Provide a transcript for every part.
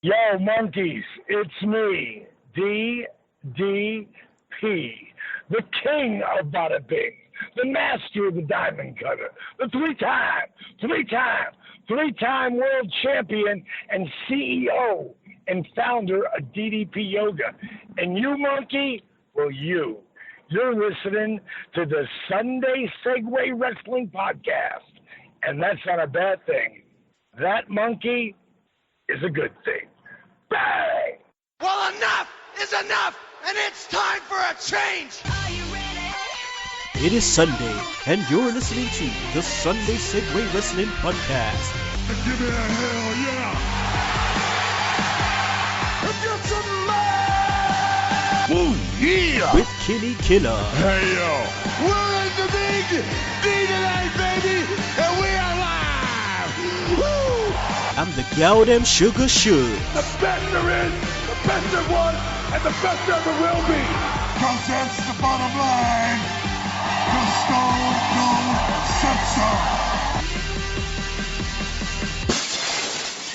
Yo, monkeys, it's me, DDP, the king of Vaudevillains, the master of the Diamond Cutter, the three-time world champion and CEO and founder of DDP Yoga. And you, monkey, well, you're listening to the Sunday Segue Wrestling Podcast. And that's not a bad thing. That, monkey, is a good thing. Bang! Well, enough is enough, and it's time for a change! Are you ready? It is Sunday, and you're listening to the Sunday Segue Wrestling Podcast. Give me a hell yeah! If you're some man! Ooh, yeah! With Kinny Killa. Hey, yo! We're in the big D tonight, baby, and we are live! Woo! I'm the gal them sugar should. The best there is, the best there was, and the best there ever will be! Cause that's the bottom line! The Stone Cold Sensor!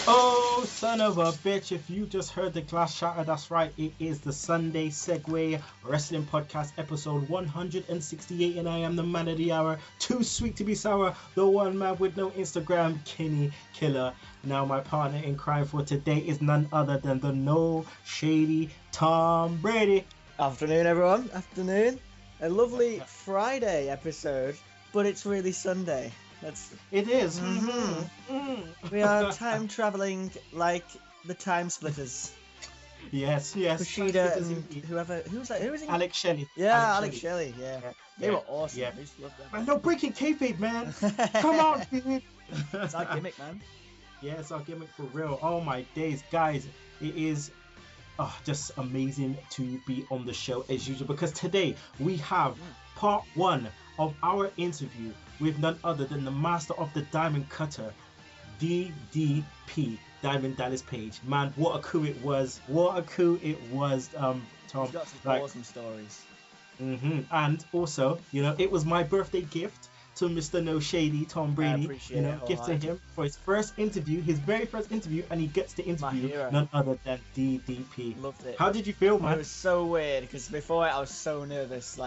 Oh, son of a bitch, if you just heard the glass shatter, that's right, it is the Sunday Segue Wrestling Podcast, episode 168, and I am the man of the hour, too sweet to be sour, the one man with no Instagram, Kinny Killa. Now, my partner in crime for today is none other than the no shady Tom Brady. Afternoon, everyone. Afternoon. A lovely Friday episode, but it's really Sunday. It is. We are time traveling like the time splitters. Yes. Kushida and whoever. Who was it? Alex Shelley. Yeah, Alex Shelley. Yeah. They were awesome. Yeah. I used to love them. Man, no breaking kayfabe, man. Come on, dude. It's our gimmick, man. Yeah, it's our gimmick for real. Oh my days, guys. It is just amazing to be on the show as usual, because today we have part one of our interview with none other than the master of the Diamond Cutter, DDP, Diamond Dallas Page. Man, what a coup it was. Tom. He's got some awesome stories. And also, it was my birthday gift to Mr. No Shady, Tom Brady. I appreciate it. Gift to him for his first interview, his very first interview, and he gets to interview none other than DDP. Loved it. How did you feel, man? It was so weird because before I was so nervous,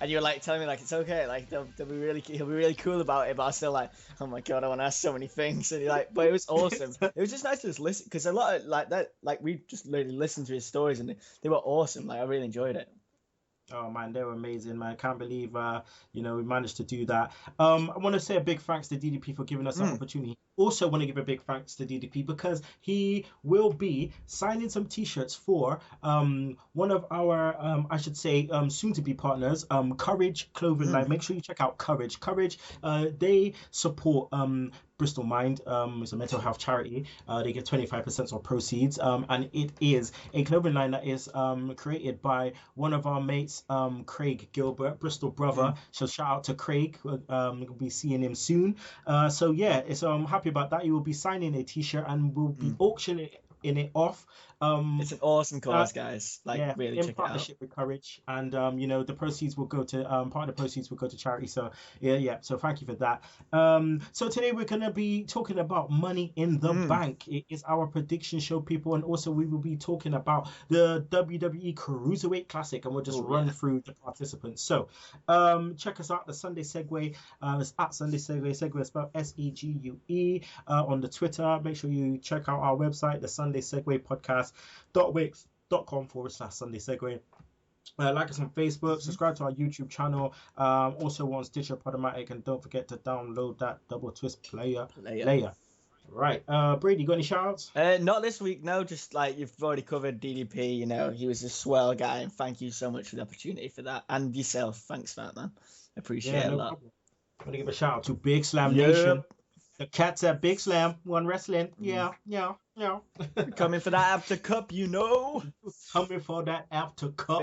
and you were telling me it's okay, he'll be really cool about it, but I was still oh my god, I want to ask so many things, and but it was awesome. It was just nice to just listen, because a lot of we just really listened to his stories, and they were awesome. I really enjoyed it. Oh man, they were amazing, man. I can't believe we managed to do that. I want to say a big thanks to DDP for giving us that opportunity. Also want to give a big thanks to DDP because he will be signing some t-shirts for one of our soon to be partners, Courage clothing line. Make sure you check out Courage. They support Bristol Mind. It's a mental health charity. They get 25% of proceeds, and it is a clothing line that is created by one of our mates, Craig Gilbert, Bristol brother. So shout out to Craig. We'll be seeing him soon. So yeah, it's happy about that. He will be signing a t-shirt and we'll be auctioning it off. It's an awesome cause, guys. Really in check partnership it out. with Courage, and the proceeds will go to part of the proceeds will go to charity. So yeah. So thank you for that. So today we're gonna be talking about Money in the Bank. It is our prediction show, people, and also we will be talking about the WWE Cruiserweight Classic, and we'll just run through the participants. So check us out, the Sunday Segue. It's at Sunday Segue. Segue is spelled SEGUE on the Twitter. Make sure you check out our website, the Sunday Segue Podcast.wix.com/Sunday Segue. Like us on Facebook, subscribe to our YouTube channel, also on Stitcher, Podomatic, and don't forget to download that Double Twist player. Right, Brady, got any shout-outs? Not this week, no. Just you've already covered DDP. He was a swell guy, and thank you so much for the opportunity for that, and yourself. Thanks for that, man. Appreciate it a lot. Problem. I want to give a shout out to Big Slam Nation. The cats at Big Slam, One Wrestling. Yeah. Coming for that after cup, Coming for that after cup,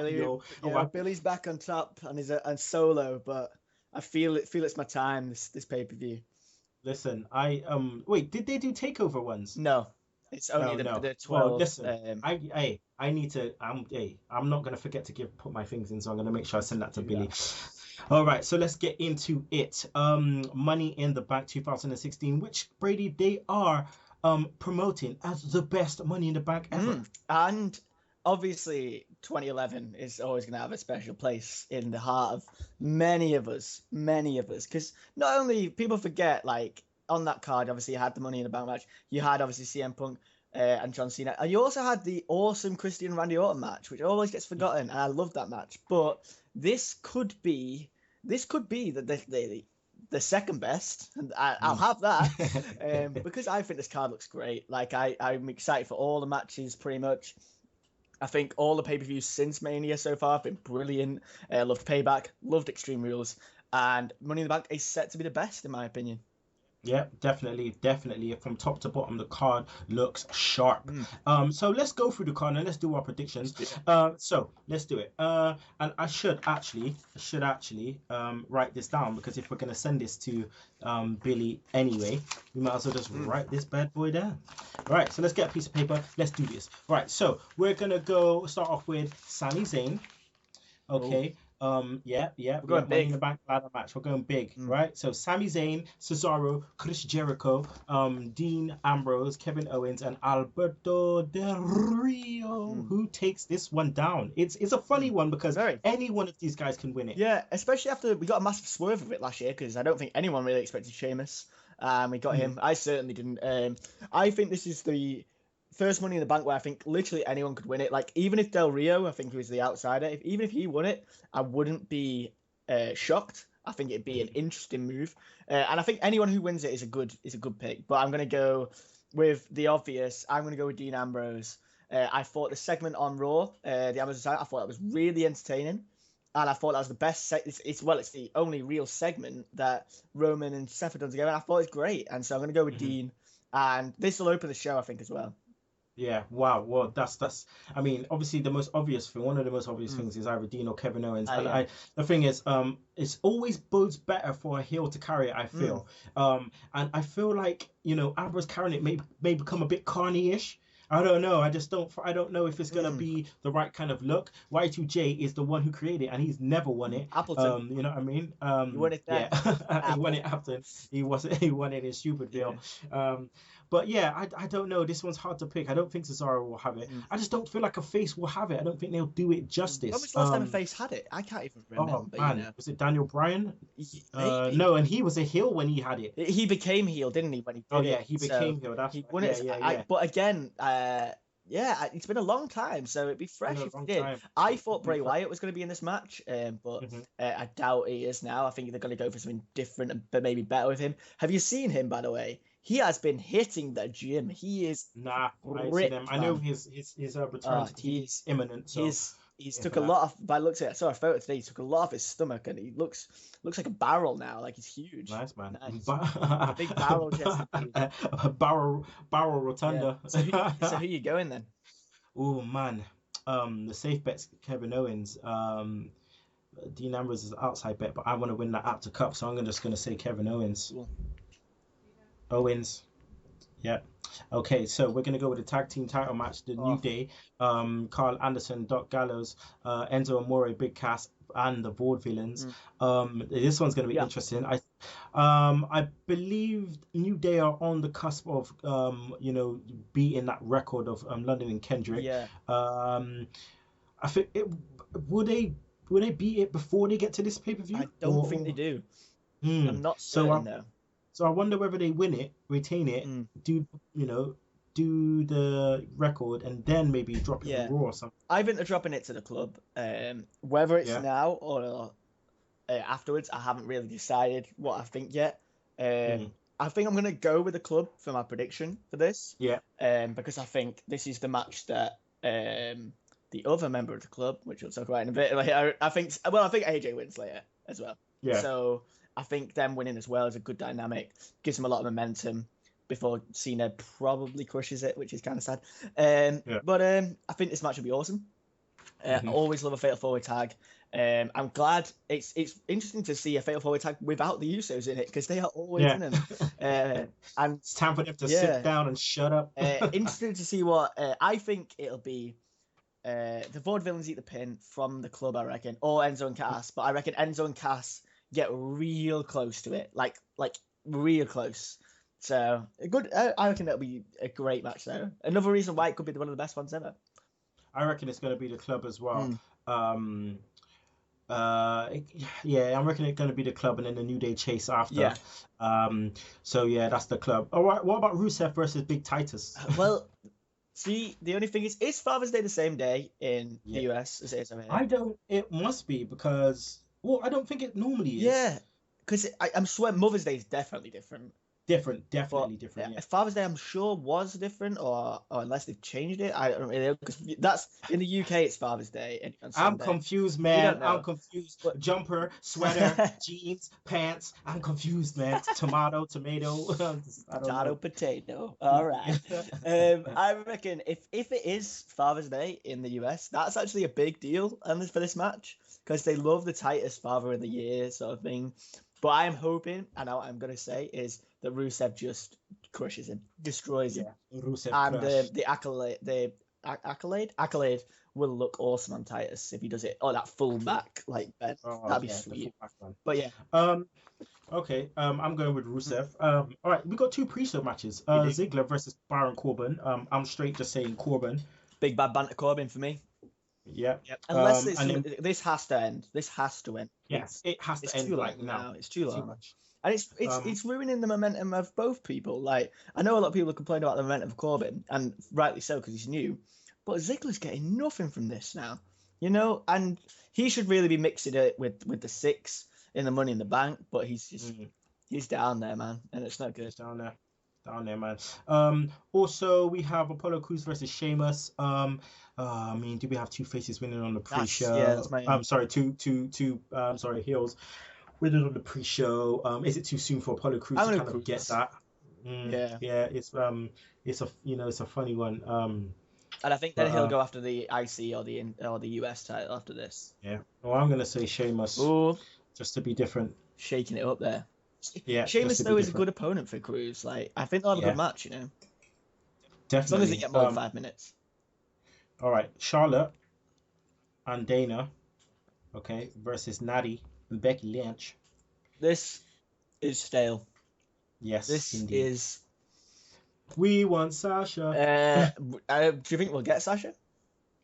Billy's back on top and solo, but I feel it's my time this pay-per-view. Listen, wait, did they do takeover ones? No, it's only the 12. Well, listen, I need to. I'm not gonna forget to put my things in, so I'm gonna make sure I send that to Billy. All right, so let's get into it. Money in the Bank 2016, which, Brady, they are promoting as the best Money in the Bank ever. And obviously 2011 is always going to have a special place in the heart of many of us, because not only people forget, like, on that card, obviously you had the Money in the Bank match, you had obviously CM Punk and John Cena, and you also had the awesome Christian Randy Orton match, which always gets forgotten, and I love that match. But this could be the second best, and I'll have that because I think this card looks great. Like, I'm excited for all the matches pretty much. I think all the pay-per-views since Mania so far have been brilliant. Loved Payback, loved Extreme Rules, and Money in the Bank is set to be the best in my opinion. Yeah, definitely. From top to bottom, the card looks sharp. So let's go through the card and let's do our predictions. So let's do it. And I should actually write this down, because if we're gonna send this to Billy anyway, we might as well just write this bad boy down. All right, so let's get a piece of paper. Let's do this. All right, so we're gonna start off with Sami Zayne. Okay. We're going big. In the Bank ladder match. We're going big, right? So Sami Zayn, Cesaro, Chris Jericho, Dean Ambrose, Kevin Owens, and Alberto Del Rio. Who takes this one down? It's a funny one, because any one of these guys can win it. Yeah, especially after we got a massive swerve of it last year, because I don't think anyone really expected Sheamus. We got him. I certainly didn't. I think this is the first Money in the Bank where I think literally anyone could win it. Like, even if Del Rio, I think, who is the outsider, even if he won it, I wouldn't be shocked. I think it'd be an interesting move, and I think anyone who wins it is a good pick. But I'm gonna go with the obvious. I'm gonna go with Dean Ambrose. I thought the segment on Raw, the Ambrose side, I thought that was really entertaining, and I thought that was the best. It's the only real segment that Roman and Seth have done together, and I thought it was great. And so I'm gonna go with Dean, and this will open the show, I think, as well. Yeah, wow. Well, that's. I mean, obviously, one of the most obvious things is either Dean or Kevin Owens. And the thing is, it's always bodes better for a heel to carry it, I feel. And I feel like, Ambrose carrying it may become a bit Carney-ish. I don't know. I don't know if it's gonna be the right kind of look. Y2J is the one who created it, and he's never won it. Appleton. You know what I mean? He won it then. Yeah. He won it after. He won it in Stupidville. Yeah. But yeah, I don't know. This one's hard to pick. I don't think Cesaro will have it. I just don't feel like a face will have it. I don't think they'll do it justice. When was the last time a face had it? I can't even remember. Oh man, was it Daniel Bryan? No, and he was a heel when he had it. He became heel, didn't he? When he did he became heel. That's he won it. Yeah. But again, it's been a long time, so it'd be fresh if he did. I thought Bray Wyatt was going to be in this match, but I doubt he is now. I think they're going to go for something different, but maybe better with him. Have you seen him, by the way? He has been hitting the gym. He is I ain't seen him. I know his return to TV is imminent. So he's took a lot of. By looks at it, I saw a photo today. He took a lot of his stomach, and he looks like a barrel now. Like, he's huge. Nice, man. Big barrel chest. barrel rotunda. Yeah. So who you going then? Oh man, the safe bet's Kevin Owens. Dean Ambrose is an outside bet, but I want to win that Apter Cup, so I'm just gonna say Kevin Owens. Cool. Owens. Yeah. Okay, so we're going to go with the tag team title match, the New Day. Carl Anderson, Doc Gallows, Enzo Amore, Big Cass, and the Vaudevillains. This one's going to be interesting. I believe New Day are on the cusp of, beating that record of London and Kendrick. Yeah. I think will they beat it before they get to this pay-per-view? I don't think they do. I'm not certain though. So I wonder whether they win it, retain it, do the record, and then maybe drop it on Raw or something. I think they're dropping it to the club. Whether it's now or afterwards, I haven't really decided what I think yet. I think I'm going to go with the club for my prediction for this. Yeah. Because I think this is the match that the other member of the club, which we'll talk about in a bit later, I think AJ wins later as well. Yeah. So I think them winning as well is a good dynamic. Gives them a lot of momentum before Cena probably crushes it, which is kind of sad. But I think this match will be awesome. Always love a Fatal 4-Way tag. I'm glad it's interesting to see a Fatal 4-Way tag without the Usos in it, because they are always in them. And it's time for them to sit down and shut up. Interesting to see what I think it'll be. The Vaudevillains eat the pin from the club, I reckon, or Enzo and Cass. But I reckon Enzo and Cass get real close to it, like real close. So good. I reckon that'll be a great match though. Another reason why it could be one of the best ones ever. I reckon it's going to be the club as well. Mm. Yeah, I reckon it's going to be the club and then the New Day chase after. Yeah. So yeah, that's the club. All right, what about Rusev versus Big Titus? Well, see, the only thing is Father's Day the same day in the US as it is over here? It must be because, well, I don't think it normally is. Yeah, because I'm sure Mother's Day is definitely different. Definitely different. Yeah. Father's Day, I'm sure, was different, or unless they've changed it, I don't really know. Because that's in the UK, it's Father's Day. And I'm confused, man. I'm confused. Jumper, sweater, jeans, pants. I'm confused, man. Tomato. Potato. All right. I reckon if it is Father's Day in the US, that's actually a big deal for this match because they love the tightest father of the year sort of thing. But I'm hoping, and what I'm going to say is that Rusev just crushes him, destroys him. Rusev and the accolade will look awesome on Titus if he does it. Oh, that full back like Ben. That'd be sweet. But yeah. Okay. I'm going with Rusev. All right. We got two pre-show matches. Ziggler versus Baron Corbin. I'm straight just saying Corbin. Big bad banter Corbin for me. Yeah. Unless this has to end. This has to end. Yes, it has to end too like long now. It's too long. Too much. And it's ruining the momentum of both people. Like, I know a lot of people are complaining about the momentum of Corbin, and rightly so because he's new. But Ziggler's getting nothing from this now, and he should really be mixing it with the 6 in the Money in the Bank. But he's just he's down there, man, and it's not good. He's down there, man. Also we have Apollo Crews versus Sheamus. I mean, do we have two faces winning on the pre-show? That's my. I'm sorry, two heels winning on the pre-show. Is it too soon for Apollo Crews to kind of get that? Yeah. It's a funny one. And I think then he'll go after the IC or the US title after this. Yeah. Well, I'm gonna say Sheamus. Ooh. Just to be different. Shaking it up there. Yeah. Sheamus though is a good opponent for Crews. Like, I think they'll have a good match. Definitely. As long as they get more than 5 minutes. All right, Charlotte and Dana, okay, versus Natty and Becky Lynch. This is stale. Yes, this indeed. is. We want Sasha. Do you think we'll get Sasha?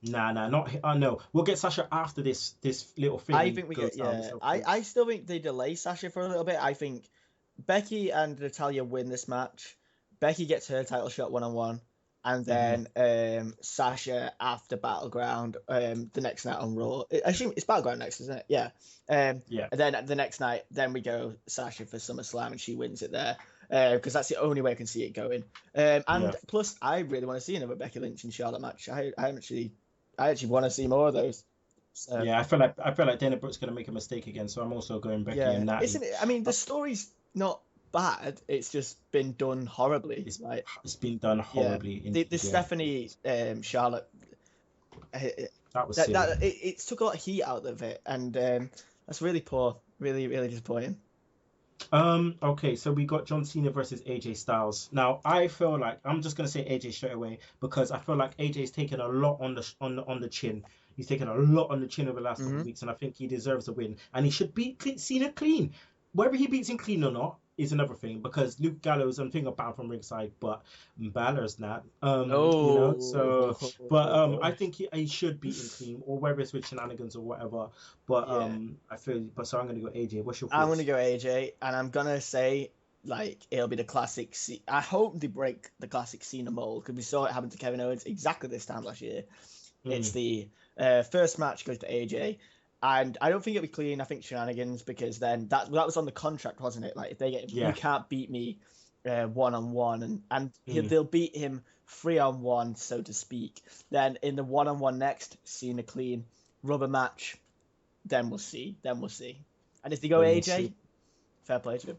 Nah, not. No, we'll get Sasha after this little thing. I think we get. Yeah, I still think they delay Sasha for a little bit. I think Becky and Natalya win this match. Becky gets her title shot 1-on-1. And then Sasha after Battleground, the next night on Raw. I assume it's Battleground next, isn't it? Yeah. Yeah. And then the next night, then we go Sasha for SummerSlam, and she wins it there. Because that's the only way I can see it going. Plus, I really want to see another Becky Lynch and Charlotte match. I actually want to see more of those. So, yeah, I feel like Dana Brooke's gonna make a mistake again, so I'm also going Becky and Natty. Isn't it? I mean, the story's not bad. It's just been done horribly. It's been done horribly. Yeah. The Stephanie Charlotte. That was it took a lot of heat out of it, and that's really poor. Really, really disappointing. Okay, so we got John Cena versus AJ Styles. Now I feel like I'm just gonna say AJ straight away because I feel like AJ's taken a lot on the chin. He's taken a lot on the chin over the last couple of weeks, and I think he deserves a win. And he should beat Cena clean. Whether he beats him clean or not is another thing, because Luke Gallows and thing are bound from ringside, but Balor's not. I think he should beat him clean, or whether it's with shenanigans or whatever. But so I'm gonna go AJ. What's your thoughts? I'm gonna go AJ, and I'm gonna say it'll be the classic. I hope they break the classic Cena mold, because we saw it happen to Kevin Owens exactly this time last year. It's the first match goes to AJ. And I don't think it'll be clean. I think shenanigans, because then that was on the contract, wasn't it? Like, if they get him, you can't beat me 1-on-1, and they'll beat him 3-on-1, so to speak. Then in the 1-on-1 next, Cena clean, rubber match. Then we'll see. And if they go AJ, fair play to them.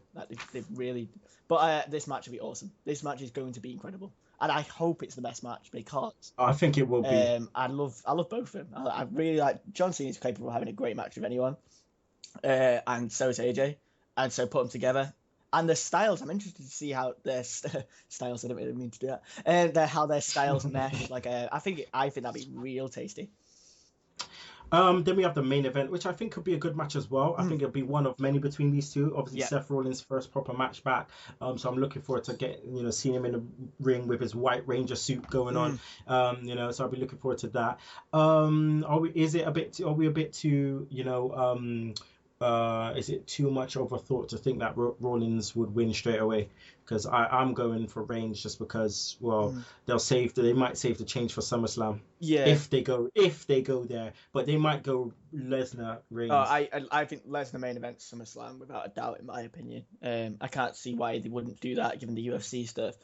They've really. But this match will be awesome. This match is going to be incredible. And I hope it's the best match, because I think it will be. I love both of them. I really like John Cena's capable of having a great match with anyone, and so is AJ, and so put them together. And the styles, I'm interested to see how their styles. I don't really mean to do that. How their styles mesh. I think that'd be real tasty. Then we have the main event, which I think could be a good match as well. I think it'll be one of many between these two. Obviously, Seth Rollins' first proper match back. So I'm looking forward to seeing him in the ring with his White Ranger suit going on. So I'll be looking forward to that. Are we a bit too, is it too much of a thought to think that Rollins would win straight away? Because I'm going for Reigns just because, they might save the change for SummerSlam. Yeah. If they go there, but they might go Lesnar Reigns. I think Lesnar main event SummerSlam without a doubt, in my opinion. I can't see why they wouldn't do that given the UFC stuff.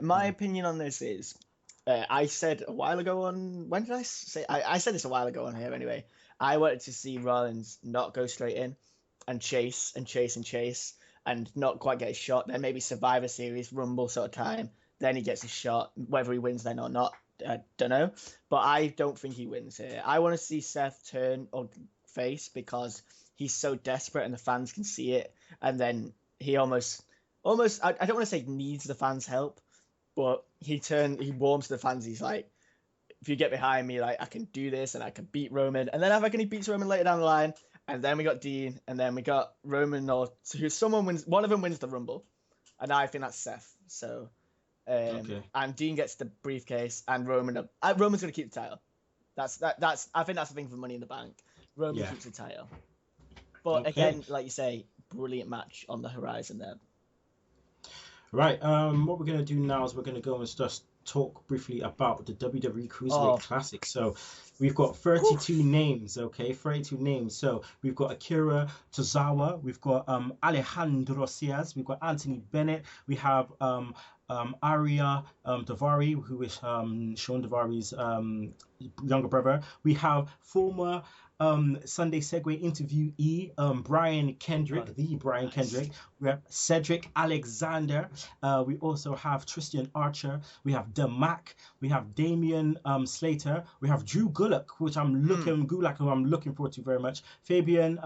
My opinion on this is, I said a while ago on, when did I say? I said this a while ago on here anyway. I wanted to see Rollins not go straight in and chase and not quite get a shot. Then maybe Survivor Series, Rumble sort of time. Then he gets a shot. Whether he wins then or not, I don't know. But I don't think he wins here. I want to see Seth turn or face because he's so desperate and the fans can see it. And then he almost I don't want to say needs the fans' help, but he warms to the fans. He's like, if you get behind me, like I can do this and I can beat Roman. And then I reckon he beats Roman later down the line. And then we got Dean, and then we got Roman, or someone wins. One of them wins the Rumble, and I think that's Seth. So, and Dean gets the briefcase, and Roman's gonna keep the title. That's I think that's the thing for Money in the Bank. Roman keeps the title. But again, like you say, brilliant match on the horizon there. Right. What we're gonna do now is we're gonna go and just talk briefly about the WWE Cruiserweight Classic. So we've got 32 names, 32 names. So we've got Akira Tozawa, we've got Alejandro Ciaz, we've got Anthony Bennett, we have Arya Daivari, who is Sean Daivari's younger brother. We have former Sunday Segue interviewee Brian Kendrick, Brian Kendrick. We have Cedric Alexander. We also have Tristan Archer. We have Mac. We have Damian Slater. We have Drew Gulak, who I'm looking forward to very much. Fabian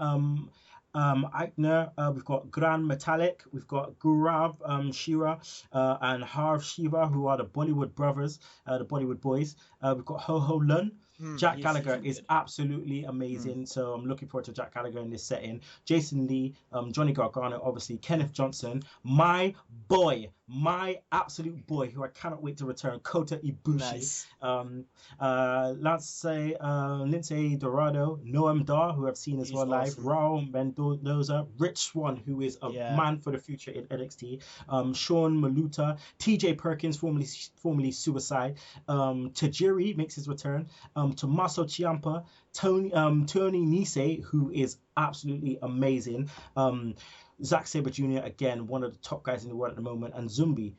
Eichner. We've got Gran Metalik. We've got Gaurav Shira and Harv Shiva, who are the Bollywood brothers, the Bollywood boys. We've got Ho Ho Lun. Jack Gallagher is absolutely amazing, so I'm looking forward to Jack Gallagher in this setting. Jason Lee, Johnny Gargano, obviously, Kenneth Johnson, my absolute boy, who I cannot wait to return, Kota Ibushi, Lindsay Dorado, Noam Dar, who I've seen as well live, Raul Mendoza, Rich Swann, who is a man for the future in NXT, Sean Maluta, TJ Perkins, formerly Suicide, Tajiri makes his return, Tommaso Ciampa, Tony Nese, who is absolutely amazing, Zack Sabre Jr., again, one of the top guys in the world at the moment, and Zumbi.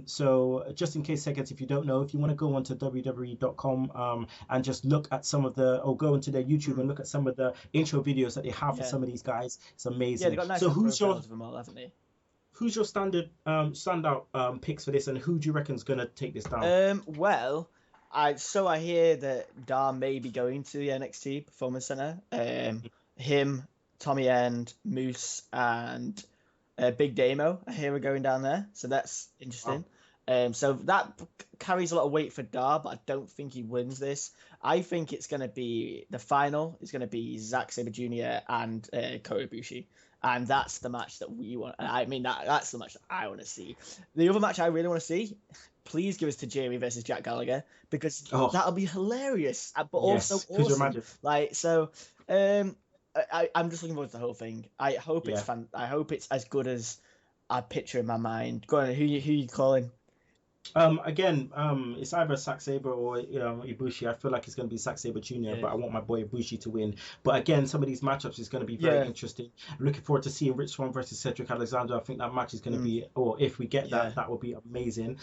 So just in case seconds, if you don't know, if you want to go onto WWE.com and just look at go into their YouTube and look at some of the intro videos that they have for some of these guys, it's amazing. Yeah, they got nice profiles of them all, haven't they? Who's your standout picks for this, and who do you reckon's gonna take this down? I hear that Dar may be going to the NXT Performance Center. Him, Tommy End, Moose, and Big Damo, I hear, are going down there. So that's interesting. So that carries a lot of weight for Dar, but I don't think he wins this. I think it's going to be the final. It's going to be Zack Sabre Jr. and Kota Ibushi. And that's the match that we want. I mean, that's the match that I want to see. The other match I really want to see, please give us Tajiri versus Jack Gallagher, because that'll be hilarious, but also awesome. I'm just looking forward to the whole thing. I hope it's fun. I hope it's as good as I picture in my mind. Go on, who you calling? It's either Zack Sabre or Ibushi. I feel like it's going to be Zack Sabre Jr., but I want my boy Ibushi to win. But again, some of these matchups is going to be very interesting. I'm looking forward to seeing Rich Swann versus Cedric Alexander. I think that match is going to be, or if we get that would be amazing.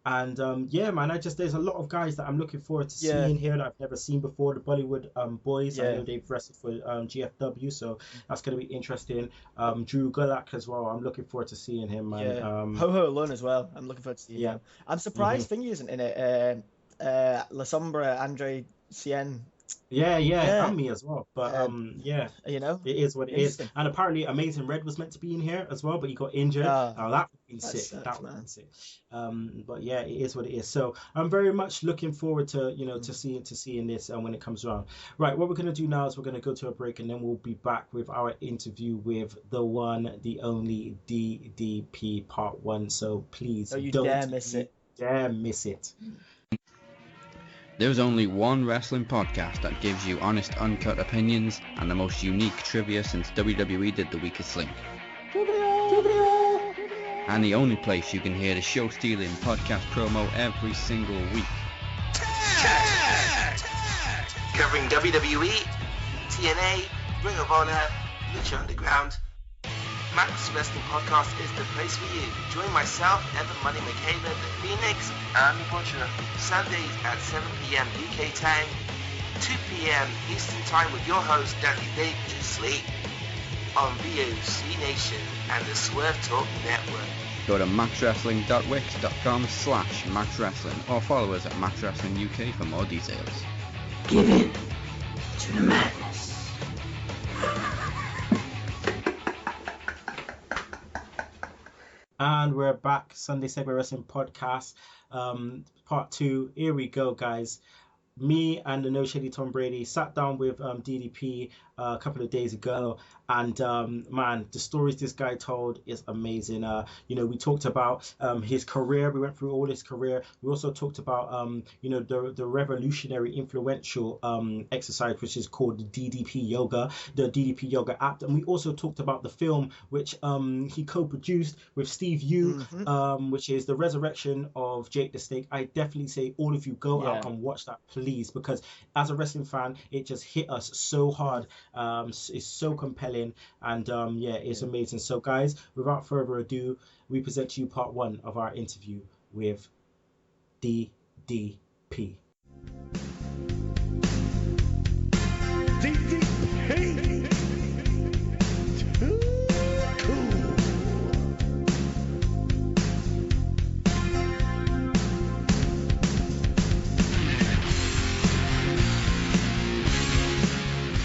There's a lot of guys that I'm looking forward to seeing here that I've never seen before. The Bollywood boys, I know they've wrestled for GFW, so that's going to be interesting. Drew Gulak as well. I'm looking forward to seeing him, man. Ho Ho Lun as well. I'm looking forward to seeing him. I'm surprised Thingy isn't in it. La Sombra, Andre Cien Yeah, Yeah. and me as well. But yeah, You know, it is what it is. interesting. And apparently, Amazing Red was meant to be in here as well, but he got injured. Oh, That would have been that sick. sucks, That would have man. been sick. But yeah, it is what it is. So I'm very much looking forward to to seeing this when it comes around. Right, what we're gonna do now is we're gonna go to a break, and then we'll be back with our interview with the one, the only DDP Part 1. So please Don't you don't dare miss it. Dare miss it. There's only one wrestling podcast that gives you honest, uncut opinions and the most unique trivia since WWE did the weakest link. And the only place you can hear the show-stealing podcast promo every single week. Covering WWE, TNA, Ring of Honor, Lucha Underground. Max Wrestling Podcast is the place for you. Join myself, Evan Money Michaela, The Phoenix, and The Butcher. Sundays at 7 p.m. UK time, 2 p.m. Eastern time with your host, Danny Dangerously, on VOC Nation and the Swerve Talk Network. Go to maxwrestling.wix.com/maxwrestling or follow us at maxwrestling UK for more details. Give in to the madness. And we're back, Sunday Segue Wrestling Podcast, part 2. Here we go, guys. Me and the No Shady Tom Brady sat down with DDP a couple of days ago, and man, the stories this guy told is amazing. We talked about his career. We went through all his career. We also talked about the revolutionary, influential exercise which is called the DDP Yoga, the DDP Yoga app, and we also talked about the film which he co-produced with Steve Yu, which is the resurrection of Jake the Snake. I definitely say all of you go out and watch that, please, because as a wrestling fan, it just hit us so hard. It's so compelling, and it's amazing. So guys, without further ado, we present to you part 1 of our interview with DDP.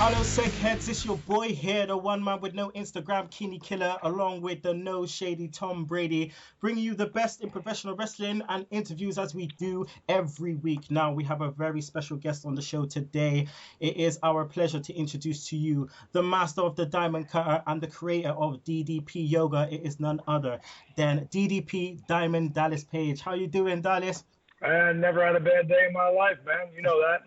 Hello, Segheads, it's your boy here, the one man with no Instagram, Kinny Killa, along with the No Shady Tom Brady, bringing you the best in professional wrestling and interviews as we do every week. Now, we have a very special guest on the show today. It is our pleasure to introduce to you the master of the Diamond Cutter and the creator of DDP Yoga. It is none other than DDP Diamond Dallas Page. How you doing, Dallas? I never had a bad day in my life, man. You know that.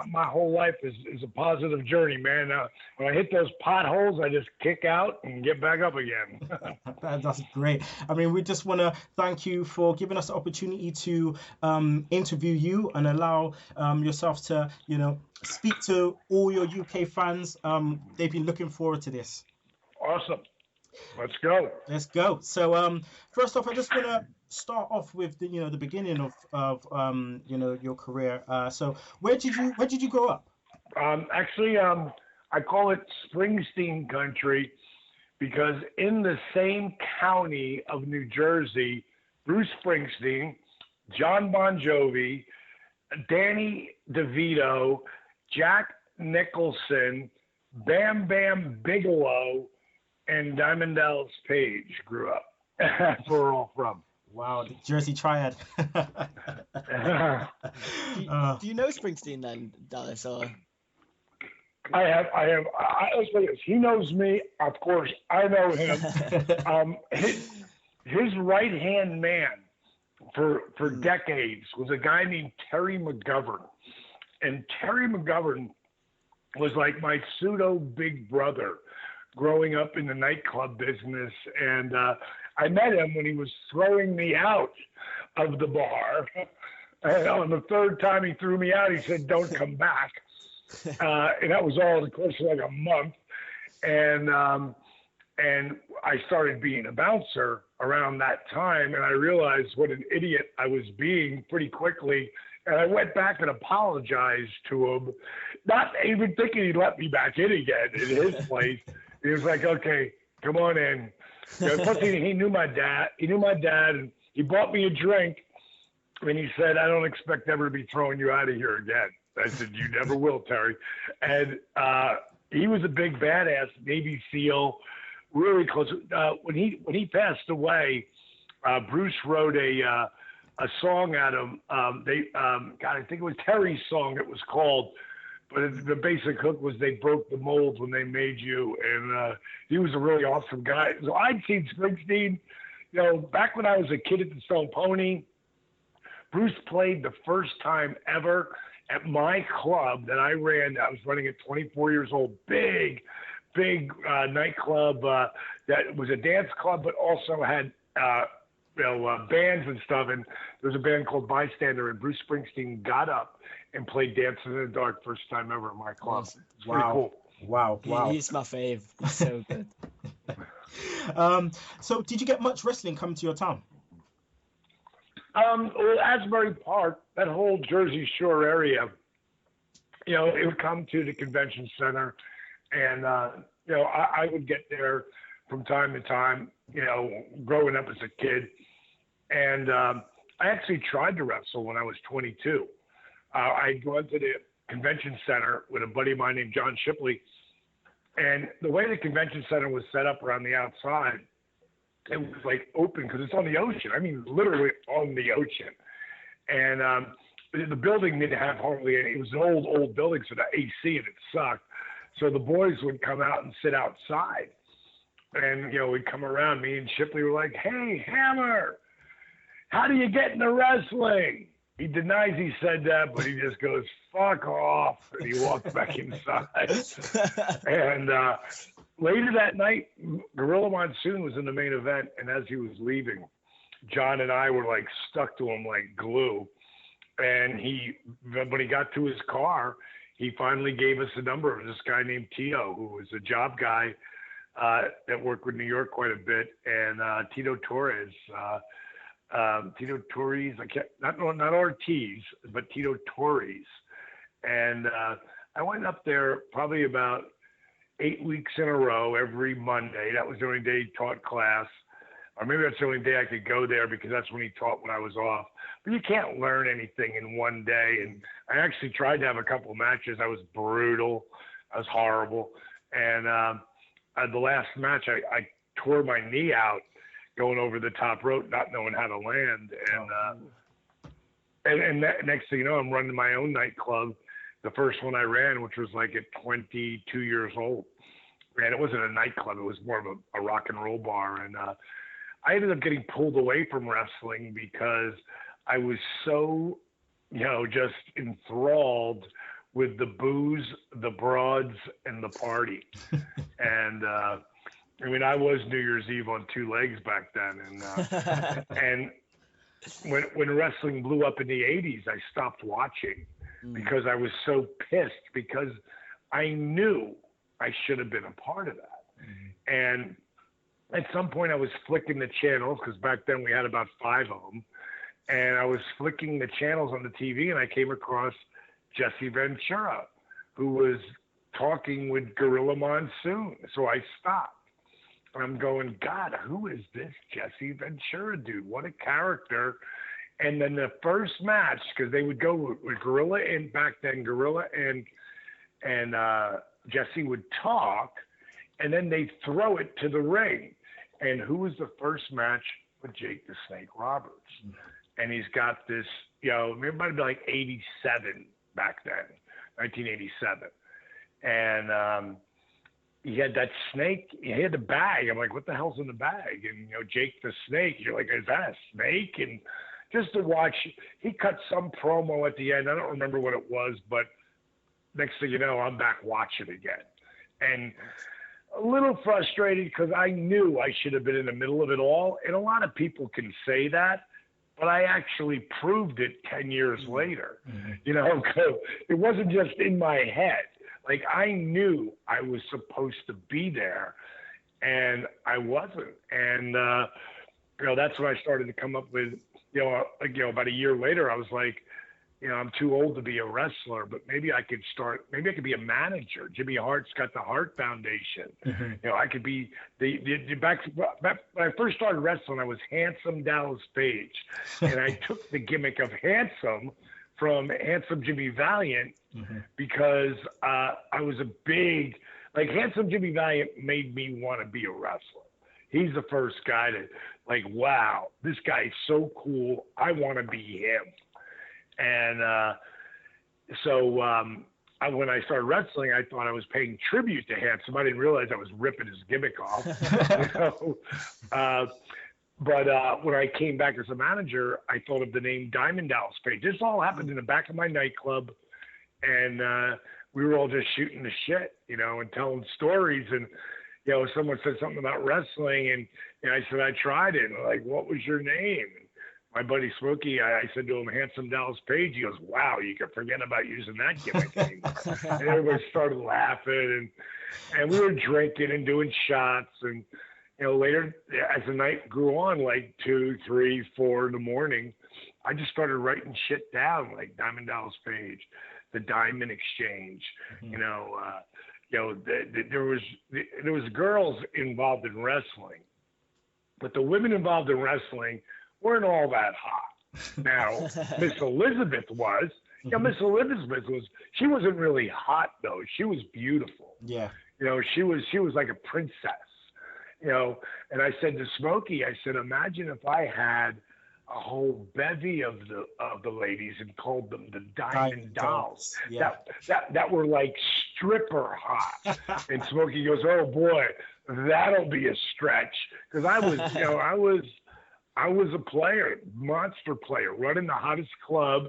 My whole life is a positive journey, man. When I hit those potholes, I just kick out and get back up again. That's great. I mean, we just want to thank you for giving us the opportunity to interview you and allow yourself to, speak to all your UK fans. They've been looking forward to this. Awesome. Let's go. Let's go. So first off, I just want to start off with the beginning of your career. So where did you grow up? Actually, I call it Springsteen country because in the same county of New Jersey, Bruce Springsteen, John Bon Jovi, Danny DeVito, Jack Nicholson, Bam Bam Bigelow, and Diamond Dallas Page grew up. That's where we're all from. Wow, the Jersey Triad. Do you know Springsteen then, Dallas? Or? I have. Let's say this. He knows me, of course. I know him. His right-hand man for decades was a guy named Terry McGovern. And Terry McGovern was like my pseudo big brother growing up in the nightclub business. And I met him when he was throwing me out of the bar. And on the third time he threw me out, he said, "Don't come back." And that was all in the course of like a month. And I started being a bouncer around that time. And I realized what an idiot I was being pretty quickly. And I went back and apologized to him, not even thinking he'd let me back in again in his place. He was like, "Okay, come on in." Plus, he knew my dad. He knew my dad, and he bought me a drink. And he said, "I don't expect ever to be throwing you out of here again." I said, you never will, Terry. And he was a big badass, Navy SEAL, really close. When he passed away, Bruce wrote a song at him. I think it was Terry's song. It was called. But the basic hook was they broke the mold when they made you, and he was a really awesome guy. So I'd seen Springsteen, back when I was a kid at the Stone Pony. Bruce played the first time ever at my club that I ran. I was running at 24 years old, big nightclub that was a dance club, but also had bands and stuff. And there was a band called Bystander, and Bruce Springsteen got up and played Dancing in the Dark first time ever at my club. It's pretty cool. Wow. He's my fave. He's so good. So did you get much wrestling come to your town? Well, Asbury Park, that whole Jersey Shore area, it would come to the convention center, and I would get there from time to time, growing up as a kid. And I actually tried to wrestle when I was 22. I'd gone to the convention center with a buddy of mine named John Shipley. And the way the convention center was set up around the outside, it was like open because it's on the ocean. I mean, literally on the ocean. And the building didn't have hardly any. It was an old building, so the AC and it sucked. So the boys would come out and sit outside. And, we'd come around. Me and Shipley were like, hey, Hammer, how do you get into wrestling? He denies he said that, but he just goes, fuck off. And he walks back inside. And later that night, Gorilla Monsoon was in the main event. And as he was leaving, John and I were like stuck to him like glue. And when he got to his car, he finally gave us a number of this guy named Tito, who was a job guy that worked with New York quite a bit. And Tito Torres, not Ortiz, but Tito Torres. And I went up there probably about 8 weeks in a row every Monday. That was the only day he taught class. Or maybe that's the only day I could go there because that's when he taught when I was off. But you can't learn anything in one day. And I actually tried to have a couple of matches. I was brutal. I was horrible. And the last match, I tore my knee out going over the top rope, not knowing how to land. And next thing you know, I'm running my own nightclub, the first one I ran, which was like at 22 years old. And it wasn't a nightclub. It was more of a rock and roll bar. And I ended up getting pulled away from wrestling because I was so, just enthralled with the booze, the broads, and the party. And, I was New Year's Eve on two legs back then. And when wrestling blew up in the 80s, I stopped watching because I was so pissed because I knew I should have been a part of that. And at some point I was flicking the channels because back then we had about 5 of them. And I was flicking the channels on the TV and I came across Jesse Ventura, who was talking with Gorilla Monsoon. So I stopped. I'm going, God, who is this Jesse Ventura dude? What a character. And then the first match, because they would go with Gorilla, and back then Gorilla and Jesse would talk, and then they'd throw it to the ring. And who was the first match? With Jake the Snake Roberts. And he's got this, it might have been like 87 back then, 1987. And he had that snake. He had the bag. I'm like, what the hell's in the bag? And, Jake the Snake, you're like, is that a snake? And just to watch, he cut some promo at the end. I don't remember what it was, but next thing you know, I'm back watching again. And a little frustrated because I knew I should have been in the middle of it all. And a lot of people can say that, but I actually proved it 10 years later. It wasn't just in my head. Like, I knew I was supposed to be there, and I wasn't. And, that's when I started to come up with, about a year later, I was like, I'm too old to be a wrestler, but maybe I could be a manager. Jimmy Hart's got the Hart Foundation. I could be back when I first started wrestling, I was Handsome Dallas Page. And I took the gimmick of handsome, from Handsome Jimmy Valiant because I was a big, like, Handsome Jimmy Valiant made me want to be a wrestler. He's the first guy to, like, wow, this guy's so cool. I want to be him. And so when I started wrestling, I thought I was paying tribute to Handsome. I didn't realize I was ripping his gimmick off. But when I came back as a manager, I thought of the name Diamond Dallas Page. This all happened in the back of my nightclub, and we were all just shooting the shit, and telling stories. And someone said something about wrestling, and I said I tried it. And like, what was your name? And my buddy Smokey, I said to him, Handsome Dallas Page. He goes, wow, you can forget about using that gimmick anymore. And everybody started laughing, and we were drinking and doing shots. And later, as the night grew on, like 2, 3, 4 in the morning, I just started writing shit down, like Diamond Dallas Page, the Diamond Exchange. There was girls involved in wrestling, but the women involved in wrestling weren't all that hot. Now, Miss Elizabeth was. Miss Elizabeth she wasn't really hot though. She was beautiful. Yeah. She was like a princess. And I said to Smokey, I said, imagine if I had a whole bevy of the ladies and called them the Diamond Dolls. Yeah. That were like stripper hot. And Smokey goes, oh boy, that'll be a stretch. Because I was, I was a player, monster player, running the hottest club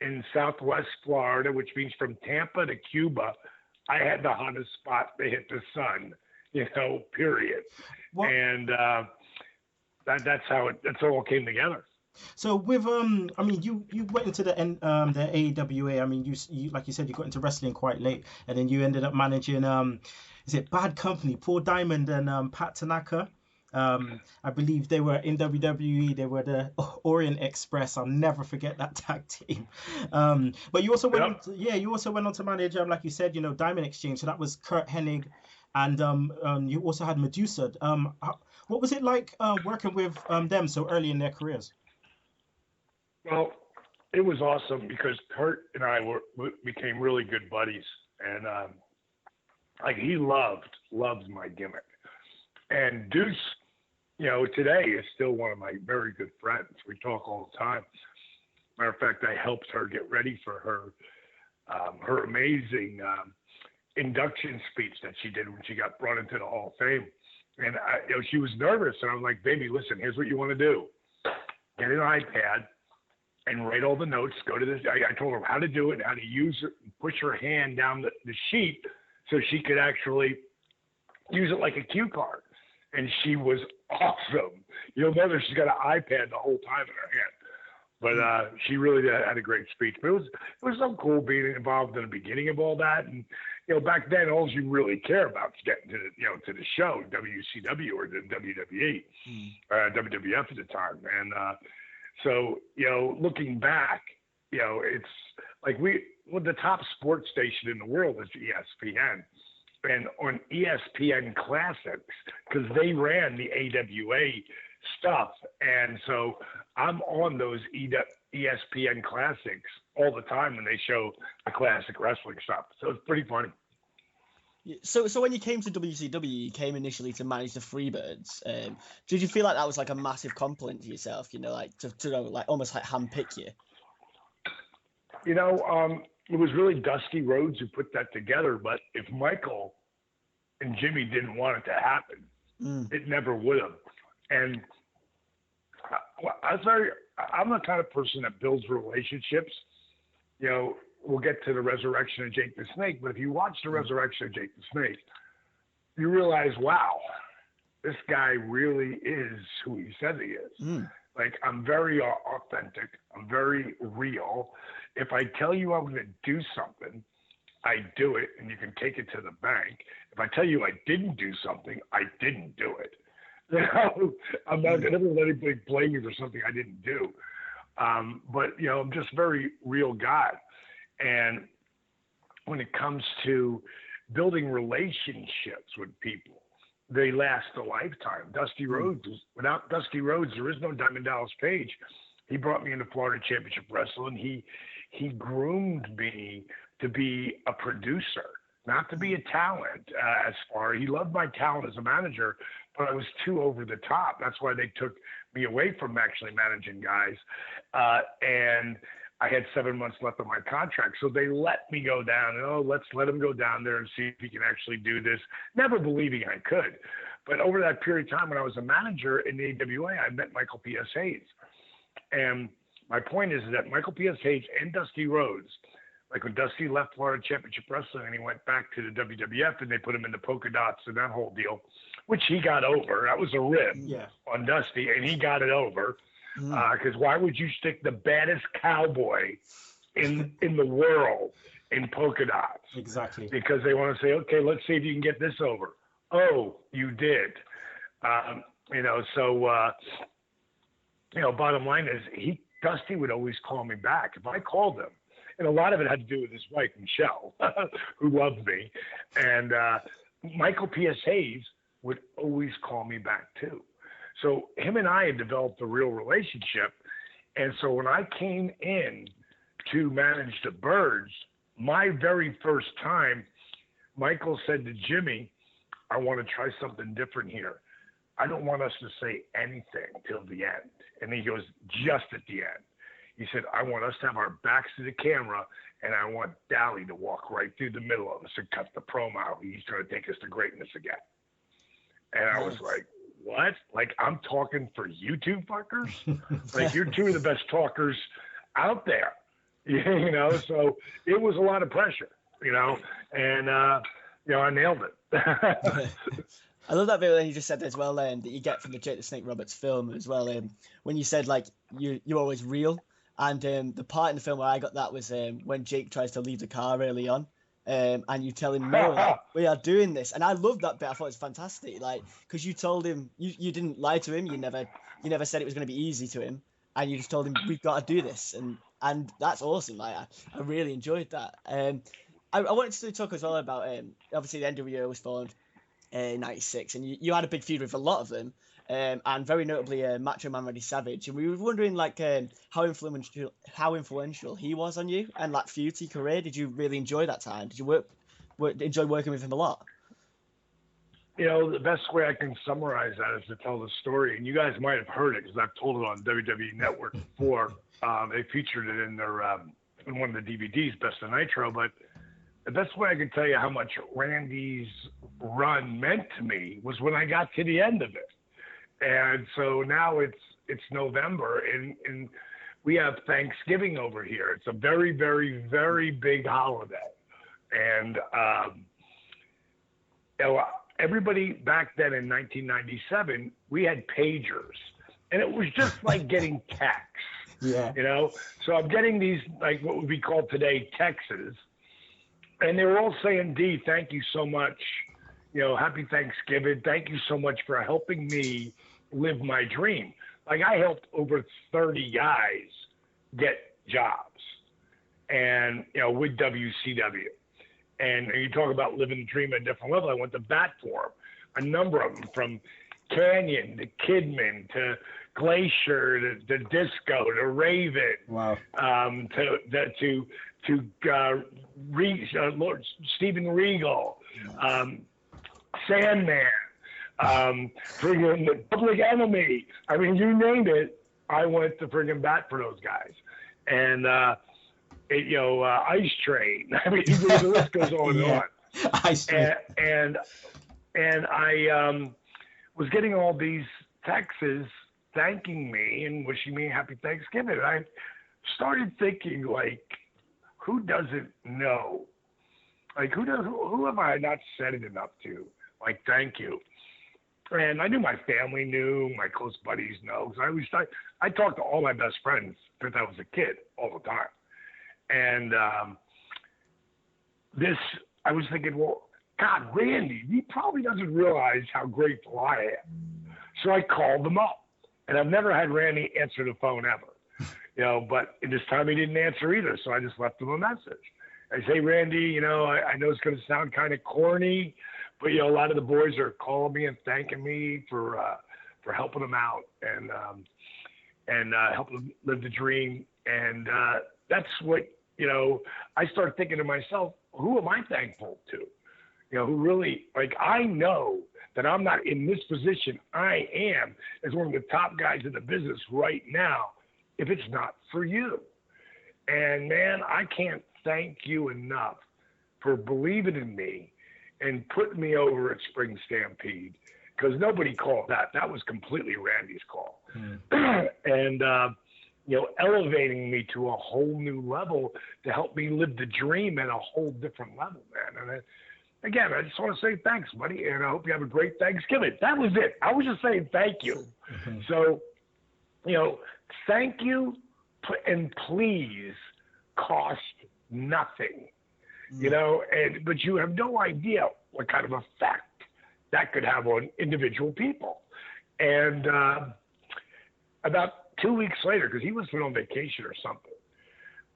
in Southwest Florida, which means from Tampa to Cuba. I had the hottest spot to hit the sun, period. What? And that's how it all came together. So with you went into the AWA. I mean, you like you said, you got into wrestling quite late, and then you ended up managing is it Bad Company, Paul Diamond and Pat Tanaka. I believe they were in WWE. They were the Orient Express. I'll never forget that tag team. But you also went on to manage, like you said, Diamond Exchange. So that was Kurt Hennig, and you also had Medusa. What was it like working with them so early in their careers? Well, it was awesome because Kurt and I became really good buddies, and he loves my gimmick. And Deuce, today is still one of my very good friends. We talk all the time. Matter of fact, I helped her get ready for her amazing induction speech that she did when she got brought into the Hall of Fame. And she was nervous, and I'm like, baby, listen, here's what you want to do. Get an iPad and write all the notes. Go to this. I told her how to do it, how to use it, and push her hand down the sheet so she could actually use it like a cue card. And she was awesome. You'll notice she's got an iPad the whole time in her hand. But she really had a great speech. But it was so cool being involved in the beginning of all that. And back then, all you really care about is getting to the show, WCW or the WWE, WWF at the time. And so looking back, it's like the top sports station in the world is ESPN. And on ESPN Classics, because they ran the AWA stuff. And so I'm on those ESPN Classics all the time when they show the classic wrestling stuff. So it's pretty funny. So when you came to WCW, you came initially to manage the Freebirds. Did you feel like that was like a massive compliment to yourself, like to almost like handpick you? It was really Dusty Rhodes who put that together, but if Michael and Jimmy didn't want it to happen, it never would have. And I'm the kind of person that builds relationships. We'll get to the resurrection of Jake the Snake, but if you watch the resurrection of Jake the Snake, you realize, wow, this guy really is who he says he is. Like, I'm very authentic. I'm very real. If I tell you I'm going to do something, I do it, and you can take it to the bank. If I tell you I didn't do something, I didn't do it. I'm not going to let anybody blame me for something I didn't do. But, I'm just a very real guy. And when it comes to building relationships with people, they last a lifetime. Dusty Rhodes, without Dusty Rhodes, there is no Diamond Dallas Page. He brought me into Florida Championship Wrestling. He he groomed me to be a producer, not to be a talent. He loved my talent as a manager, but I was too over the top. That's why they took me away from actually managing guys. And I had 7 months left on my contract. So they let me go down. Let's let him go down there and see if he can actually do this. Never believing I could. But over that period of time when I was a manager in the AWA, I met Michael P.S. Hayes. And my point is that Michael P.S. Hayes and Dusty Rhodes, like when Dusty left Florida Championship Wrestling and he went back to the WWF and they put him in the polka dots and that whole deal, which he got over. That was a rib on Dusty, and he got it over. Because why would you stick the baddest cowboy in the world in polka dots? Exactly. Because they want to say, okay, let's see if you can get this over. Oh, you did. Bottom line is Dusty would always call me back. If I called him, and a lot of it had to do with his wife, Michelle, who loved me. And Michael P.S. Hayes would always call me back too. So him and I had developed a real relationship. And so when I came in to manage the Birds, my very first time, Michael said to Jimmy, I want to try something different here. I don't want us to say anything till the end. And he goes, just at the end. He said, I want us to have our backs to the camera, and I want Dally to walk right through the middle of us and cut the promo. He's trying to take us to greatness again. And I was like, what? Like, I'm talking for you two fuckers? Like, you're two of the best talkers out there. So it was a lot of pressure, and, I nailed it. I love that bit that you just said as well, that you get from the Jake the Snake Roberts film as well. When you said, like, you're always real. And the part in the film where I got that was when Jake tries to leave the car early on. And you tell him, no, like, we are doing this. And I loved that bit. I thought it was fantastic. Like, because you told him, you didn't lie to him. You never said it was going to be easy to him. And you just told him, we've got to do this. And that's awesome. Like, I really enjoyed that. I wanted to talk as well about, obviously, the NWO was formed in 96. And you had a big feud with a lot of them. And very notably, Macho Man Randy Savage. And we were wondering, like, how influential he was on you and, like, feudty career. Did you really enjoy that time? Did you enjoy working with him a lot? The best way I can summarize that is to tell the story. And you guys might have heard it because I've told it on WWE Network before. They featured it in their in one of the DVDs, Best of Nitro. But the best way I can tell you how much Randy's run meant to me was when I got to the end of it. And so now it's November, and we have Thanksgiving over here. It's a very, very, very big holiday. And everybody back then in 1997, we had pagers. And it was just like getting texts. Yeah. So I'm getting these, like what would be called today, texts. And they were all saying, D, thank you so much. Happy Thanksgiving. Thank you so much for helping me live my dream. Like, I helped over 30 guys get jobs and, with WCW. And you talk about living the dream at a different level. I went to bat for them, a number of them, from Canyon to Kidman to Glacier to Disco to Raven. Wow. Lord Steven Regal, Sandman, friggin' Public Enemy. I mean, you named it. I went to friggin' bat for those guys, and Ice Train. I mean, the list goes on and on. Ice Train. And I was getting all these texts thanking me and wishing me a happy Thanksgiving. And I started thinking, like, who doesn't know? Like, who have I not said it enough to? Like, thank you. And I knew my family knew, my close buddies know, because I talked to all my best friends since I was a kid all the time. And I was thinking, well, God, Randy, he probably doesn't realize how grateful I am. So I called him up, and I've never had Randy answer the phone ever, but in this time he didn't answer either. So I just left him a message. I say, Randy, I know it's going to sound kind of corny, but, a lot of the boys are calling me and thanking me for helping them out and helping them live the dream. And that's what I start thinking to myself, who am I thankful to? Who really, I know that I'm not in this position I am as one of the top guys in the business right now if it's not for you. And, man, I can't thank you enough for believing in me and putting me over at Spring Stampede, because nobody called that. That was completely Randy's call. And, elevating me to a whole new level to help me live the dream at a whole different level, man. And again, I just want to say thanks, buddy, and I hope you have a great Thanksgiving. That was it. I was just saying thank you. So, thank you, and please cost nothing, but you have no idea what kind of effect that could have on individual people. And about 2 weeks later, because he was on vacation or something,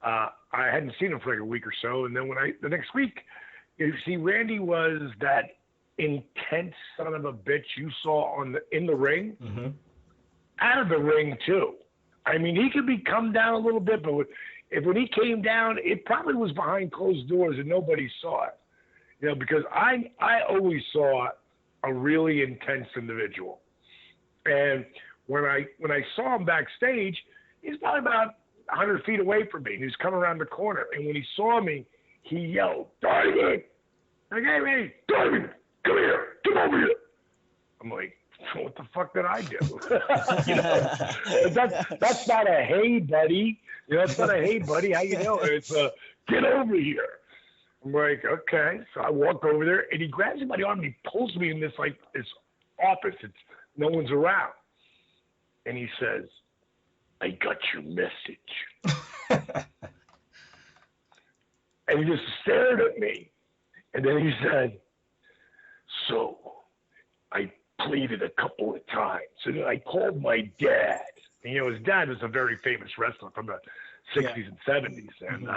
I hadn't seen him for like a week or so. And then the next week, you see, Randy was that intense son of a bitch you saw in the ring, out of the ring too. I mean, he could come down a little bit, but when he came down, it probably was behind closed doors and nobody saw it. Because I always saw a really intense individual. And when I saw him backstage, he's probably about 100 feet away from me. He was coming around the corner. And when he saw me, he yelled, "Diamond!" "Hey, man, Diamond, come here. Come over here." I'm like, what the fuck did I do? That's not a hey, buddy. It's not a hey, buddy. How you doing? It's a get over here. I'm like, okay. So I walk over there, and he grabs me by the arm, and he pulls me in this office. No one's around. And he says, "I got your message." And he just stared at me. And then he said, "So I pleaded a couple of times. And then I called my dad." And, his dad was a very famous wrestler from the 60s and 70s. And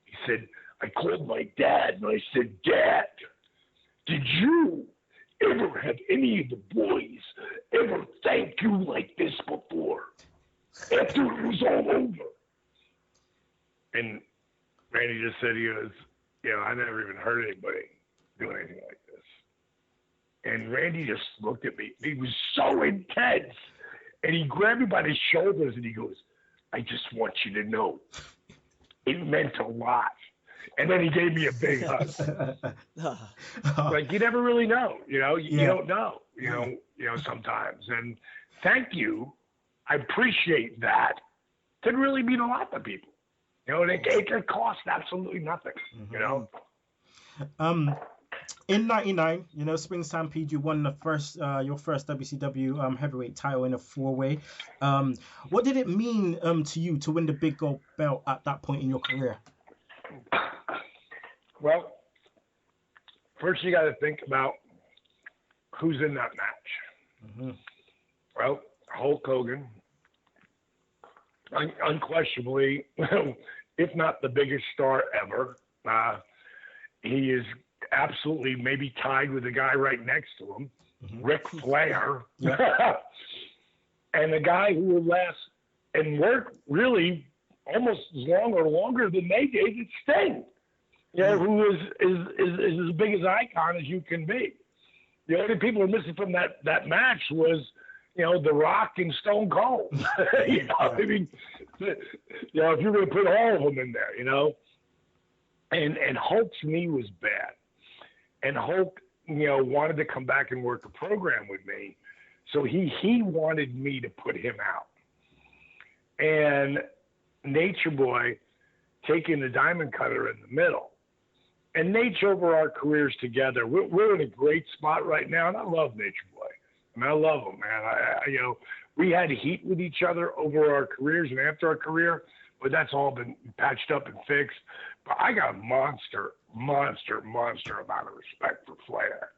he said, "I called my dad, and I said, 'Dad, did you ever have any of the boys ever thank you like this before, after it was all over?'" And Randy just said, he goes, "I never even heard anybody do anything like this." And Randy just looked at me. He was so intense. And he grabbed me by the shoulders and he goes, "I just want you to know, it meant a lot." And then he gave me a big hug. You never really know, you don't know, sometimes. And thank you. I appreciate that. It didn't really mean a lot to people. And it cost absolutely nothing, In '99, Spring Stampede, you won your first WCW heavyweight title in a 4-way. What did it mean to you to win the big gold belt at that point in your career? Well, first you got to think about who's in that match. Well, Hulk Hogan, unquestionably, if not the biggest star ever. He is absolutely maybe tied with the guy right next to him, Ric Flair, and the guy who will last and work really almost as long or longer than they did, it's Sting. Who is as big as icon as you can be. The only people who are missing from that match was, The Rock and Stone Cold. I mean, if you're going to put all of them in there, And Hulk's knee was bad. And Hulk, wanted to come back and work a program with me. So he wanted me to put him out. And Nature Boy taking the Diamond Cutter in the middle. And Nate, over our careers together, we're in a great spot right now, and I love Nature Boy. I mean, I love him, man. We had heat with each other over our careers and after our career, but that's all been patched up and fixed. But I got a monster amount of respect for Flair.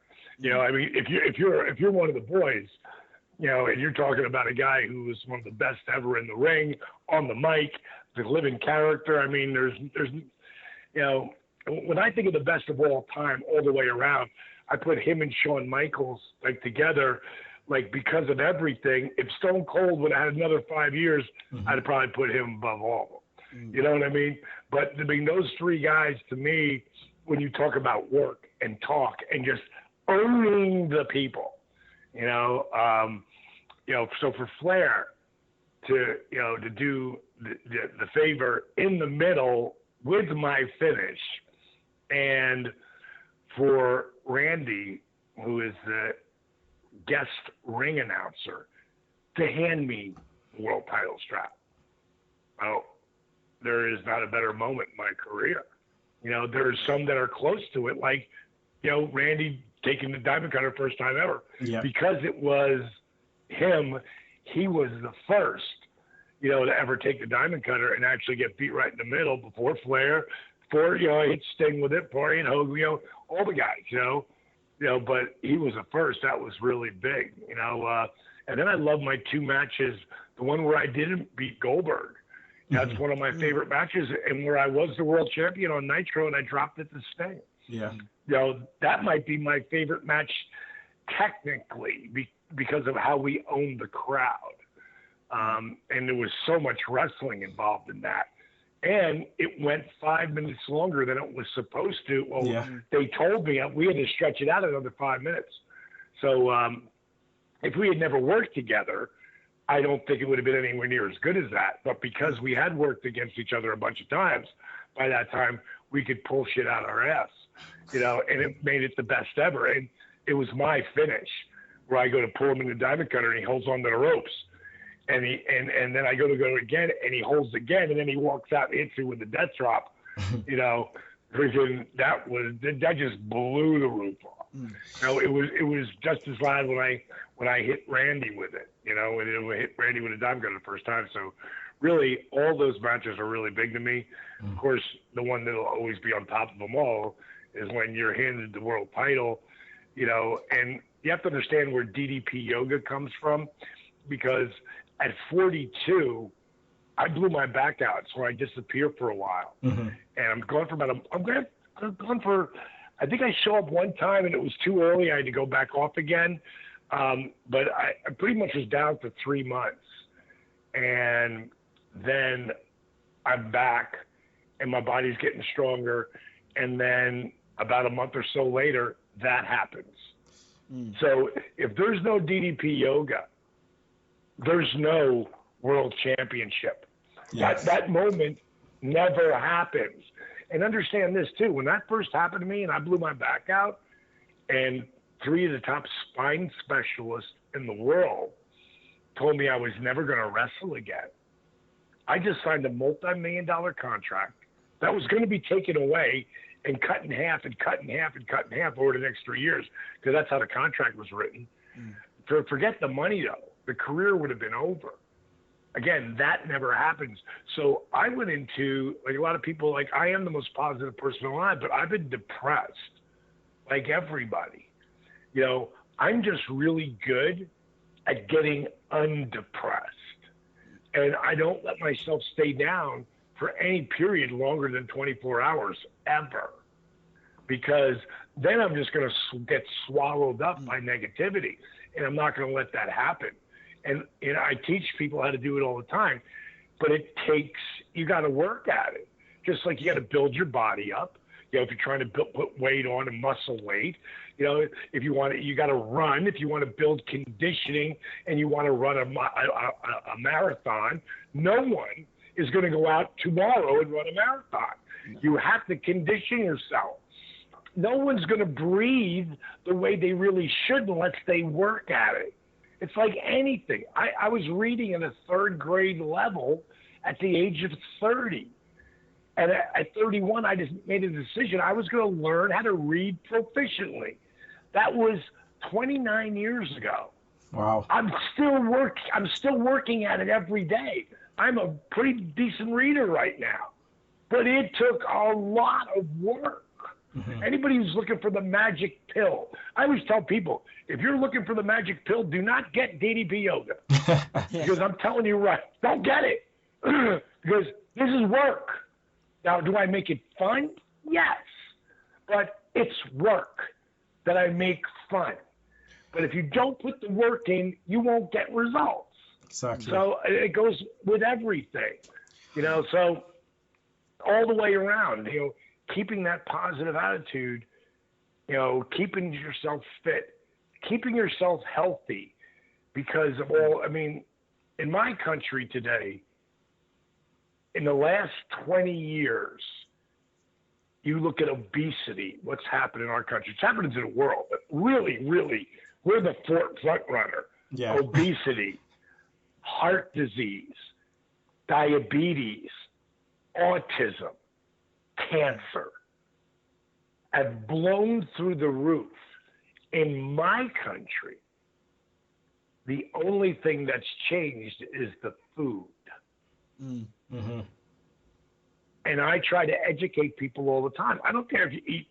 I mean, if you're one of the boys, and you're talking about a guy who was one of the best ever in the ring, on the mic, the living character. I mean, there's when I think of the best of all time, all the way around, I put him and Shawn Michaels together, because of everything. If Stone Cold would have had another 5 years, I'd probably put him above all of them. You know what I mean? But I mean, those three guys, to me, when you talk about work and talk and just owning the people, so for Flair to do the favor in the middle with my finish, and for Randy, who is the guest ring announcer, to hand me the world title strap. Oh, there is not a better moment in my career. There's some that are close to it, like, Randy taking the Diamond Cutter first time ever. Yeah. Because it was him, he was the first, to ever take the Diamond Cutter and actually get beat right in the middle before Flair, before, I hit Sting with it, before I hit Hogan, all the guys, but he was the first. That was really big, and then I love my two matches. The one where I didn't beat Goldberg. That's one of my favorite matches, and where I was the world champion on Nitro and I dropped it to Sting. Yeah. That might be my favorite match technically because of how we owned the crowd. And there was so much wrestling involved in that. And it went 5 minutes longer than it was supposed to. Well, They told me we had to stretch it out another 5 minutes. So if we had never worked together, I don't think it would have been anywhere near as good as that. But because we had worked against each other a bunch of times, by that time we could pull shit out our ass, and it made it the best ever. And it was my finish where I go to pull him in the Diamond Cutter and he holds onto the ropes. And then I go again and he holds again, and then he walks out and hits me with the death drop. Freaking that just blew the roof off. It was just as loud when I hit Randy with it. When it hit Randy with a Diamond Cutter the first time. So really, all those matches are really big to me. Of course, the one that'll always be on top of them all is when you're handed the world title. And you have to understand where DDP yoga comes from, because at 42, I blew my back out, so I disappeared for a while. And I'm gone for I think I show up one time and it was too early. I had to go back off again. But I pretty much was down for 3 months. And then I'm back and my body's getting stronger. And then about a month or so later, that happens. So if there's no DDP yoga, there's no world championship. Yes. That moment never happens. And understand this too, when that first happened to me and I blew my back out, and 3 of the top spine specialists in the world told me I was never going to wrestle again, I just signed a multi-million-dollar contract that was going to be taken away and cut in half and cut in half and cut in half over the next 3 years, because that's how the contract was written. Forget the money, though. The career would have been over. Again, that never happens. So I went into, like a lot of people, like I am the most positive person alive, but I've been depressed like everybody. I'm just really good at getting undepressed. And I don't let myself stay down for any period longer than 24 hours ever, because then I'm just going to get swallowed up by negativity, and I'm not going to let that happen. And I teach people how to do it all the time, but it takes, you got to work at it. Just like you got to build your body up. If you're trying to put weight on and muscle weight, if you want to, you got to run. If you want to build conditioning and you want to run a marathon, no one is going to go out tomorrow and run a marathon. You have to condition yourself. No one's going to breathe the way they really should unless they work at it. It's like anything. I was reading at a 3rd grade level at the age of 30. And at 31, I just made a decision. I was going to learn how to read proficiently. That was 29 years ago. Wow. I'm still working at it every day. I'm a pretty decent reader right now. But it took a lot of work. Anybody who's looking for the magic pill, I always tell people, if you're looking for the magic pill, do not get DDP yoga. Because I'm telling you right, don't get it. Because this is work. Now, do I make it fun? Yes. But it's work that I make fun. But if you don't put the work in, you won't get results. Exactly. So it goes with everything. So all the way around, keeping that positive attitude, keeping yourself fit, keeping yourself healthy, because of all, in my country today, in the last 20 years, you look at obesity, what's happened in our country. It's happening to the world, but really, really, we're the front runner. Yeah. Obesity, heart disease, diabetes, autism, cancer have blown through the roof. In my country, the only thing that's changed is the food. Mm-hmm. And I try to educate people all the time. I don't care if you eat,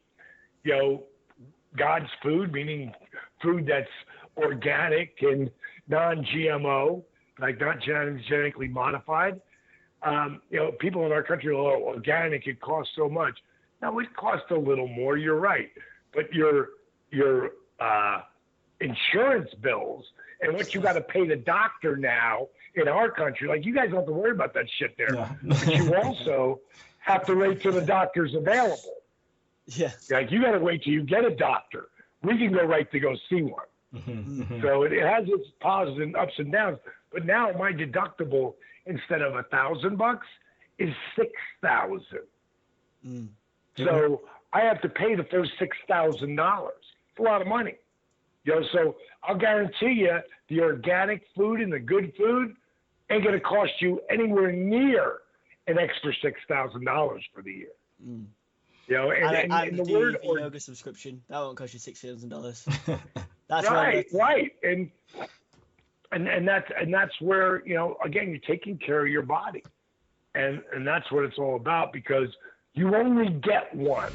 God's food, meaning food that's organic and non-GMO, like not genetically modified. People in our country, organic, it costs so much. No, it costs a little more. You're right, but your insurance bills and what you got to pay the doctor now in our country, like you guys don't have to worry about that shit there. Yeah. But you also have to wait till the doctor's available. Yeah. Like you got to wait till you get a doctor. We can go right to go see one. Mm-hmm. So it has its positives and ups and downs. But now my deductible, instead of $1,000, is $6,000. Mm. So I have to pay the first $6,000. It's a lot of money. So I'll guarantee you the organic food and the good food ain't going to cost you anywhere near an extra $6,000 for the year. Mm. And the word yoga subscription, that won't cost you $6,000. That's right. And that's where, again, you're taking care of your body. And that's what it's all about, because you only get one.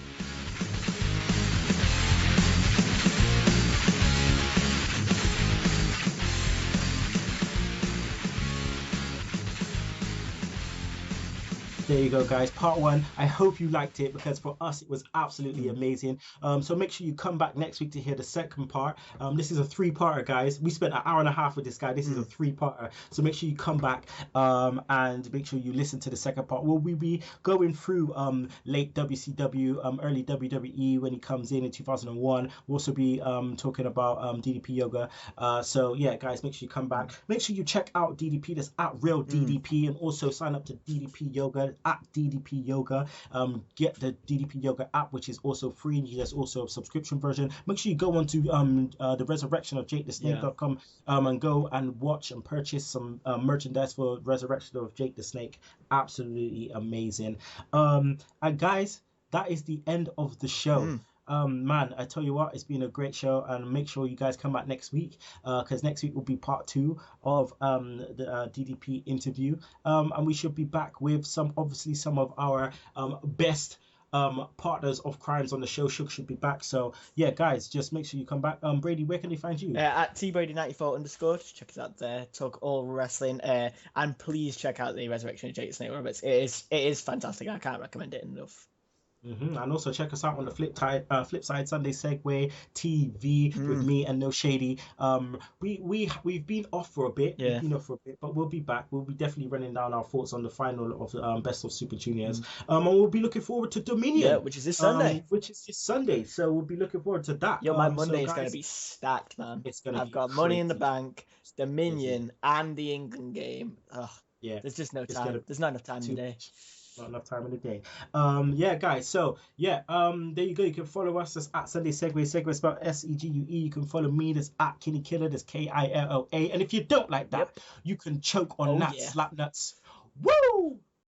There you go, guys. Part 1. I hope you liked it, because for us it was absolutely amazing. So make sure you come back next week to hear the second part. This is a 3-parter, guys. We spent an hour and a half with this guy. This is a 3-parter. So make sure you come back and make sure you listen to the second part. We'll be going through late WCW, early WWE when he comes in 2001. We'll also be talking about DDP Yoga. So yeah, guys, make sure you come back. Make sure you check out DDP. That's at Real DDP, and also sign up to DDP Yoga at DDP Yoga. Get the DDP Yoga app, which is also free. There's also a subscription version. Make sure you go onto the Resurrection of JakeTheSnake.com and go and watch and purchase some merchandise for Resurrection of Jake the Snake. Absolutely amazing. And guys, that is the end of the show. Man, I tell you what, it's been a great show, and make sure you guys come back next week, because next week will be part 2 of the DDP interview, and we should be back with some of our best partners of crimes on the show. Should be back. So yeah, guys, just make sure you come back. Brady, where can they find you? At tbrady94_. Just check us out there. Talk all wrestling, and please check out the Resurrection of Jake the Snake Roberts. It is fantastic. I can't recommend it enough. And also check us out on the flip side Sunday Segue TV with me and No Shady. We've been off for a bit, but we'll be back. We'll be definitely running down our thoughts on the final of the Best of Super Juniors, and we'll be looking forward to Dominion, which is this Sunday. So we'll be looking forward to that. My Monday is going to be stacked, man. I've got Money in the Bank, Dominion, and the England game. There's just no time. There's not enough time today. Not enough time in the day. Yeah, guys. So yeah, there you go. You can follow us. That's at Sunday Segue. Segue is spelled SEGUE. You can follow me. That's at Kinny Killa. That's KILLA. And if you don't like that, you can choke on nuts, slap nuts. Woo!